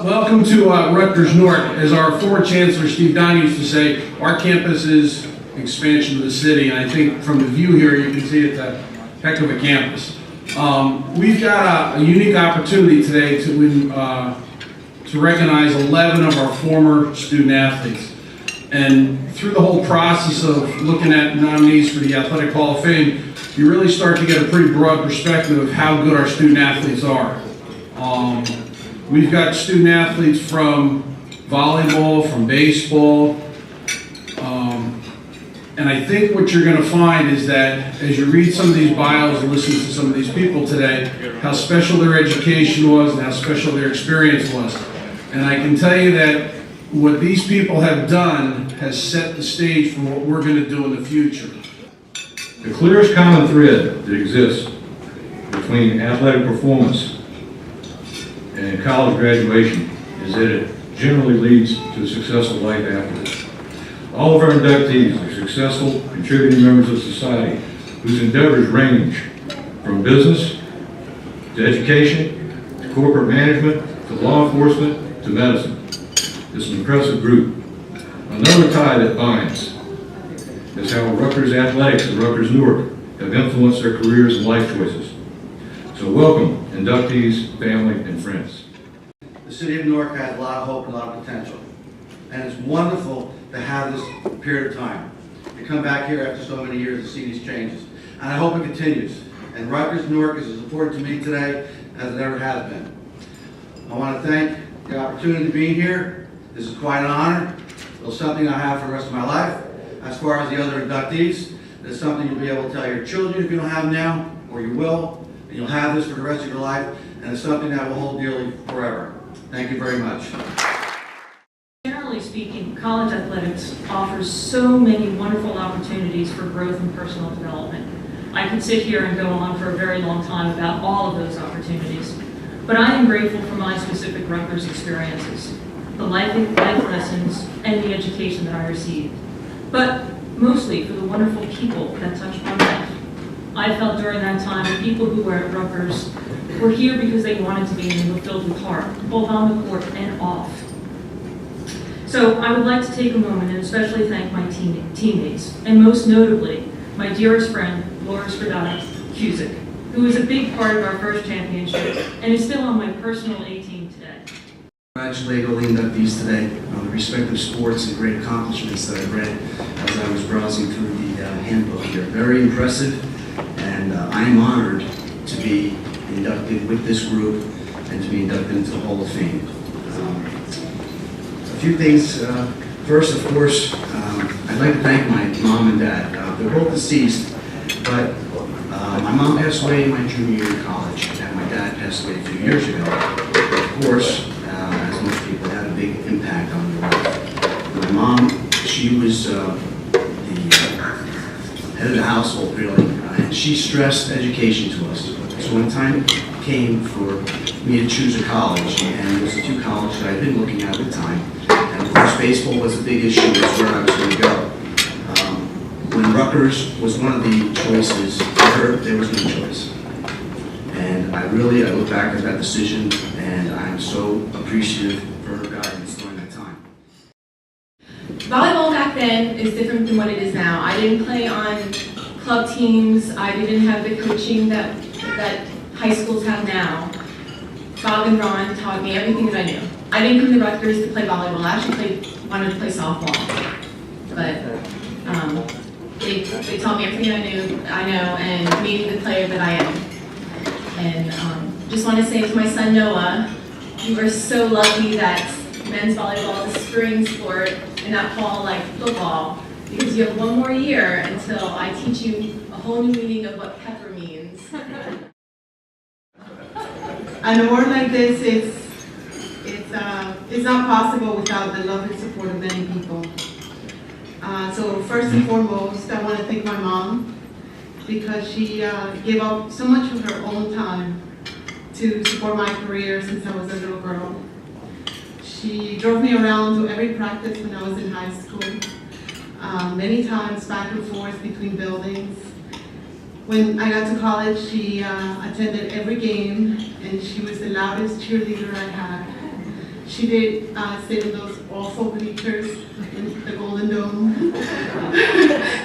Welcome to Rutgers-Newark. As our former chancellor, Steve Don, used to say, our campus is expansion of the city, and I think from the view here, you can see it's a heck of a campus. We've got a unique opportunity today to recognize 11 of our former student athletes. And through the whole process of looking at nominees for the Athletic Hall of Fame, you really start to get a pretty broad perspective of how good our student athletes are. We've got student athletes from volleyball, from baseball, and I think what you're going to find is that as you read some of these bios and listen to some of these people today, how special their education was and how special their experience was. And I can tell you that what these people have done has set the stage for what we're going to do in the future. The clearest common thread that exists between athletic performance and college graduation is that it generally leads to a successful life afterwards. All of our inductees are successful, contributing members of society whose endeavors range from business to education to corporate management to law enforcement to medicine. It's an impressive group. Another tie that binds is how Rutgers athletics and Rutgers-Newark have influenced their careers and life choices. So welcome, inductees, family, and friends. The city of Newark has a lot of hope and a lot of potential. And it's wonderful to have this period of time. To come back here after so many years to see these changes. And I hope it continues. And Rutgers-Newark is as important to me today as it ever has been. I want to thank the opportunity to be here. This is quite an honor. It's something I have for the rest of my life. As far as the other inductees, it's something you'll be able to tell your children if you don't have them now, or you will, and you'll have this for the rest of your life, and it's something that will hold dearly forever. Thank you very much. Generally speaking, college athletics offers so many wonderful opportunities for growth and personal development. I could sit here and go on for a very long time about all of those opportunities, but I am grateful for my specific Rutgers experiences, the life lessons, and the education that I received, but mostly for the wonderful people that touched my life. I felt during that time the people who were at Rutgers were here because they wanted to be and they were filled with heart, both on the court and off. So I would like to take a moment and especially thank my teammates, and most notably, my dearest friend, Laura Cusick, who was a big part of our first championship and is still on my personal A team today. Congratulate all the inductees today on the respective sports and great accomplishments that I read as I was browsing through the handbook here. Very impressive, and I am honored to be inducted with this group and to be inducted into the Hall of Fame. A few things. First, of course, I'd like to thank my mom and dad. They're both deceased, but my mom passed away in my junior year of college, and my dad passed away a few years ago. Of course, as most people, had a big impact on their life. My mom, she was the head of the household, really, and she stressed education to us. So when time came for me to choose a college, and there was two colleges that I'd been looking at the time, and of course baseball was a big issue as where I was going to go. When Rutgers was one of the choices, for her, there was no choice. And I look back at that decision, and I'm so appreciative for her guidance during that time. Volleyball back then is different than what it is now. I didn't play on club teams. I didn't have the coaching that high schools have now. Bob and Ron taught me everything that I knew. I didn't come to Rutgers to play volleyball. I actually wanted to play softball, but they taught me everything I know, and made me the player that I am. And just want to say to my son Noah, you are so lucky that men's volleyball is a spring sport and not fall like football, because you have one more year until I teach you a whole new meaning of what pepper means. An award like this it's not possible without the love and support of many people. So first and foremost, I want to thank my mom, because she gave up so much of her own time to support my career since I was a little girl. She drove me around to every practice when I was in high school, many times back and forth between buildings. When I got to college, she attended every game, and she was the loudest cheerleader I had. She did sit in those awful bleachers in the Golden Dome,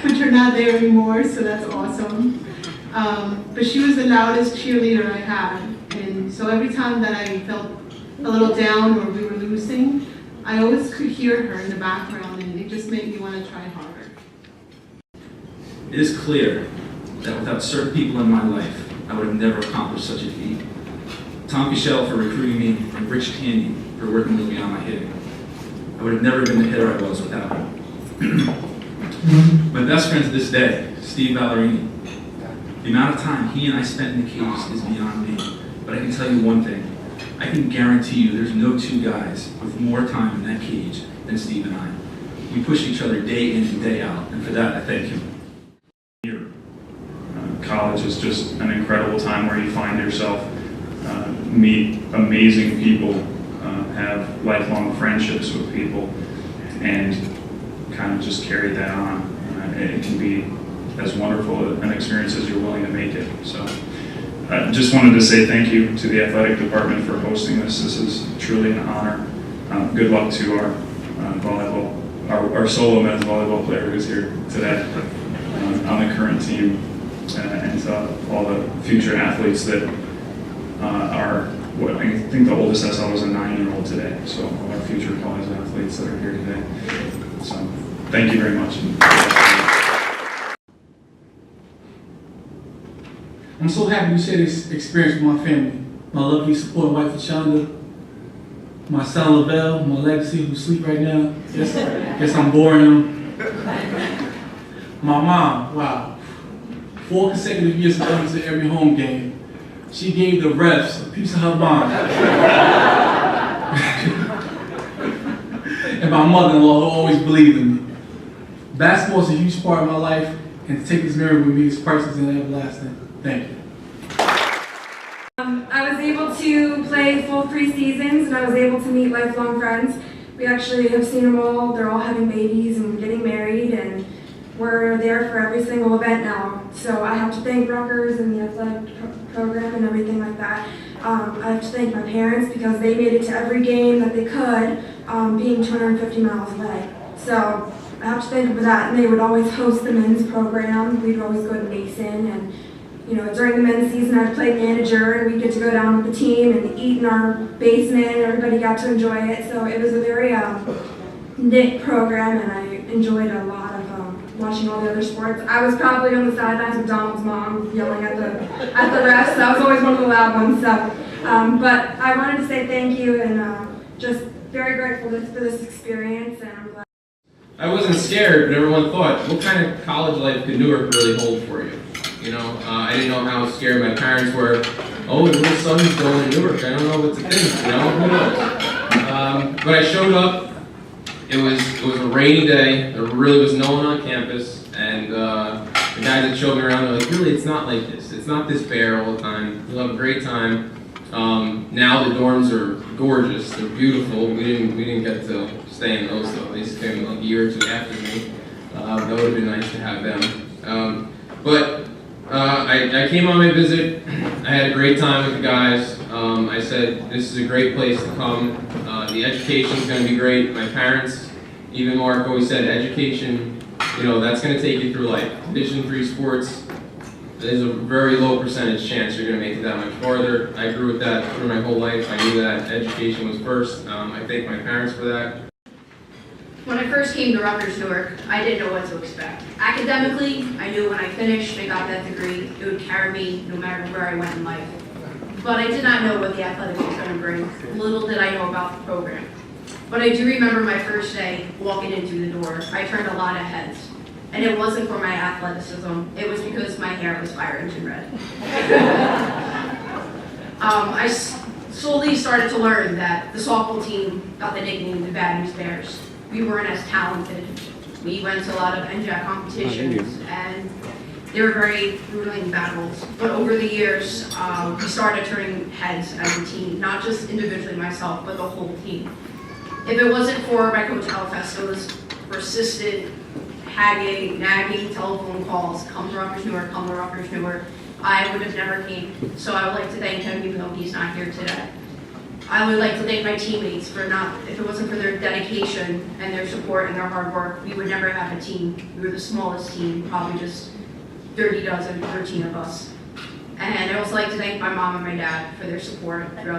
which are not there anymore, so that's awesome. But she was the loudest cheerleader I had, and so every time that I felt a little down or we were losing, I always could hear her in the background, and it just made me want to try harder. It is clear that without certain people in my life, I would have never accomplished such a feat. Tom Pichelle for recruiting me, and Rich Tandy for working with me on my hitting. I would have never been the hitter I was without him. My best friend to this day, Steve Ballerini. The amount of time he and I spent in the cages is beyond me. But I can tell you one thing. I can guarantee you there's no two guys with more time in that cage than Steve and I. We push each other day in and day out, and for that I thank him. College is just an incredible time where you find yourself, meet amazing people, have lifelong friendships with people, and kind of just carry that on. It can be as wonderful an experience as you're willing to make it. So I just wanted to say thank you to the athletic department for hosting this. This is truly an honor. Good luck to our volleyball, our solo men's volleyball player who's here today on the current team, and to all the future athletes that are, what I think the oldest I saw was a 9-year-old today. So all our future college athletes that are here today. So thank you very much. I'm so happy to share this experience with my family. My lovely supporting wife, Shonda, my son, Lavelle, my legacy, who sleep right now. Guess I'm boring him. My mom, wow. 4 consecutive years coming to every home game. She gave the refs a piece of her mind. And my mother-in-law, who always believed in me. Basketball is a huge part of my life, and to take this memory with me is priceless and everlasting. Thank you. I was able to play full 3 seasons, and I was able to meet lifelong friends. We actually have seen them all. They're all having babies and getting married, and we're there for every single event now. So I have to thank Rutgers and the athletic program and everything like that. I have to thank my parents because they made it to every game that they could, being 250 miles away. So I have to thank them for that. And they would always host the men's program. We'd always go to Mason, and you know, during the men's season, I'd play manager, and we'd get to go down with the team and eat in our basement, and everybody got to enjoy it. So it was a very knit program, and I enjoyed a lot of watching all the other sports. I was probably on the sidelines with Donald's mom yelling at the refs. I was always one of the loud ones. So, but I wanted to say thank you, and just very grateful for this experience, and I'm glad. I wasn't scared, but everyone thought, what kind of college life could Newark really hold for you? You know, I didn't know how scared my parents were. Oh, your little son's going to Newark. I don't know what to think. You know, who knows? But I showed up. It was a rainy day. There really was no one on campus, and the guys that showed me around were like, really, it's not like this. It's not this bare all the time. You'll have a great time. Now the dorms are gorgeous. They're beautiful. We didn't get to stay in those though. They came like a year or 2 after me. That would have been nice to have them. But I came on my visit. I had a great time with the guys. I said, this is a great place to come. The education is going to be great. My parents, even Mark, always said education, you know, that's going to take you through life. Division III sports, there's a very low percentage chance you're going to make it that much farther. I grew with that through my whole life. I knew that education was first. I thank my parents for that. When I first came to Rutgers-Newark, I didn't know what to expect. Academically, I knew when I finished and got that degree, it would carry me no matter where I went in life. But I did not know what the athletics was going to bring. Little did I know about the program. But I do remember my first day walking into the door. I turned a lot of heads. And it wasn't for my athleticism. It was because my hair was fire engine red. I slowly started to learn that the softball team got the nickname the Bad News Bears. We weren't as talented. We went to a lot of NJAC competitions, and they were very grueling battles. But over the years, we started turning heads as a team, not just individually myself, but the whole team. If it wasn't for my coach Al Festo's persistent, nagging telephone calls, come to Rutgers-Newark, come to Rutgers-Newark, I would have never came. So I would like to thank him, even though he's not here today. I would like to thank my teammates for if it wasn't for their dedication and their support and their hard work, we would never have a team. We were the smallest team, probably just 13 of us. And I'd also like to thank my mom and my dad for their support throughout